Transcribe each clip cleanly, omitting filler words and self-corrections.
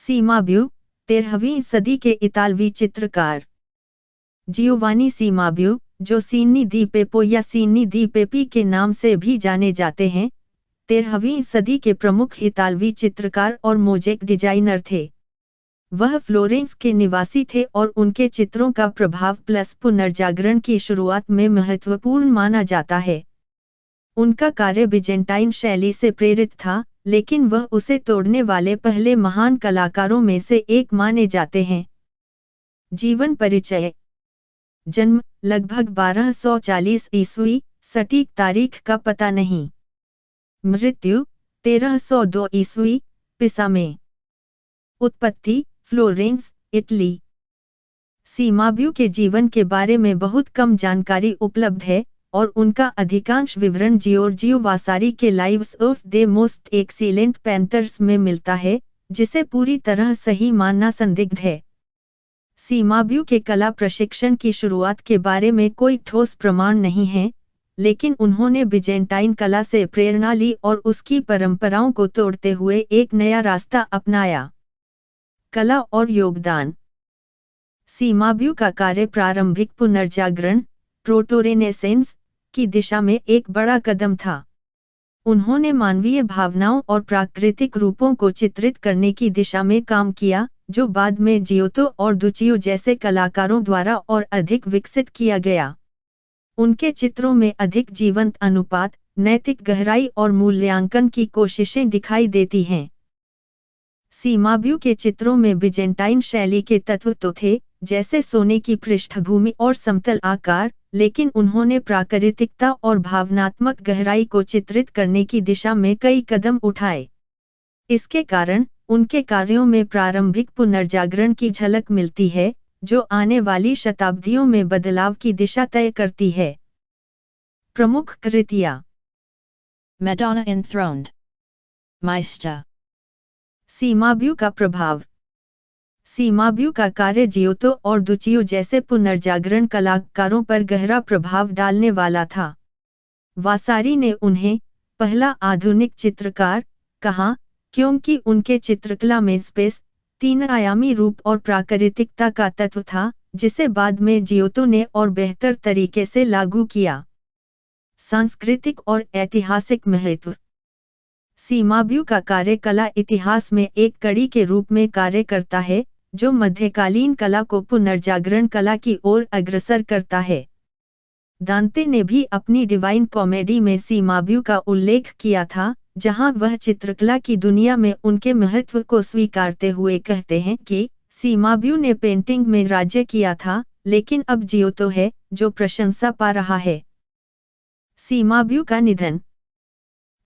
सीमाब्यू, 13वीं सदी के इतालवी चित्रकार जियोवानी सीमाब्यू, जो सीनी दी पेपो या सीनी दी पेपी के नाम से भी जाने जाते हैं, 13वीं सदी के प्रमुख इतालवी चित्रकार और मोज़ेक डिजाइनर थे। वह फ्लोरेंस के निवासी थे और उनके चित्रों का प्रभाव प्लस पुनर्जागरण की शुरुआत में महत्वपूर्ण माना जाता है। उनका कार्य बिजेंटाइन शैली से प्रेरित था, लेकिन वह उसे तोड़ने वाले पहले महान कलाकारों में से एक माने जाते हैं। जीवन परिचय। जन्म लगभग 1240 ईस्वी, सटीक तारीख का पता नहीं। मृत्यु 1302 ईस्वी, पिसा में। उत्पत्ति फ्लोरेंस, इटली। सीमाब्यू के जीवन के बारे में बहुत कम जानकारी उपलब्ध है और उनका अधिकांश विवरण जियोर्जियो वासारी के lives of the most excellent painters में मिलता है, जिसे पूरी तरह सही मानना संदिग्ध है। सीमाब्यू के कला प्रशिक्षण की शुरुआत के बारे में कोई ठोस प्रमाण नहीं है, लेकिन उन्होंने बिजेंटाइन कला से प्रेरणा ली और उसकी परंपराओं को तोड़ते हुए एक नया रास्ता अपनाया। कला और योगदान। सीमाब्यू का कार्य प्रारंभिक पुनर्जागरण प्रोटोरेनेसेंस की दिशा में एक बड़ा कदम था। उन्होंने मानवीय भावनाओं और प्राकृतिक रूपों को चित्रित करने की दिशा में काम किया, जो बाद में जियोतो और दुचियो जैसे कलाकारों द्वारा और अधिक विकसित किया गया। उनके चित्रों में अधिक जीवंत अनुपात, नैतिक गहराई और मूल्यांकन की कोशिशें दिखाई देती हैं। सीमाब्यू के चित्रों में बिजेंटाइन शैली के तत्व तो थे, जैसे सोने की पृष्ठभूमि और समतल आकार, लेकिन उन्होंने प्राकृतिकता और भावनात्मक गहराई को चित्रित करने की दिशा में कई कदम उठाए। इसके कारण उनके कार्यों में प्रारंभिक पुनर्जागरण की झलक मिलती है, जो आने वाली शताब्दियों में बदलाव की दिशा तय करती है। प्रमुख कृतियाँ। Madonna Enthroned, Meister। सीमाब्यू का प्रभाव। सीमाब्यू का कार्य जियोतो और दुचियो जैसे पुनर्जागरण कलाकारों पर गहरा प्रभाव डालने वाला था। वासारी ने उन्हें पहला आधुनिक चित्रकार कहा, क्योंकि उनके चित्रकला में स्पेस, तीन आयामी रूप और प्राकृतिकता का तत्व था, जिसे बाद में जियोतो ने और बेहतर तरीके से लागू किया। सांस्कृतिक और ऐतिहासिक महत्व। सीमाब्यू का कार्य कला इतिहास में एक कड़ी के रूप में कार्य करता है, जो मध्यकालीन कला को पुनर्जागरण कला की ओर अग्रसर करता है। दांते ने भी अपनी डिवाइन कॉमेडी में सीमाब्यू का उल्लेख किया था, जहां वह चित्रकला की दुनिया में उनके महत्व को स्वीकारते हुए कहते हैं कि सीमाब्यू ने पेंटिंग में राज्य किया था, लेकिन अब जियोतो है जो प्रशंसा पा रहा है। सीमाब्यू का निधन।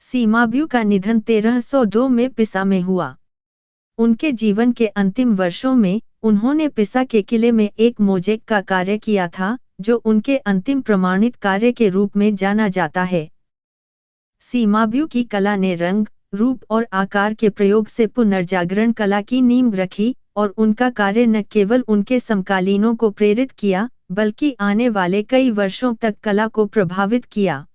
सीमाब्यू का निधन 1302 में पिसा में हुआ। उनके जीवन के अंतिम वर्षों में उन्होंने पिसा के किले में एक मोज़ेक का कार्य किया था, जो उनके अंतिम प्रमाणित कार्य के रूप में जाना जाता है। सीमाब्यू की कला ने रंग, रूप और आकार के प्रयोग से पुनर्जागरण कला की नींव रखी, और उनका कार्य न केवल उनके समकालीनों को प्रेरित किया, बल्कि आने वाले कई वर्षों तक कला को प्रभावित किया।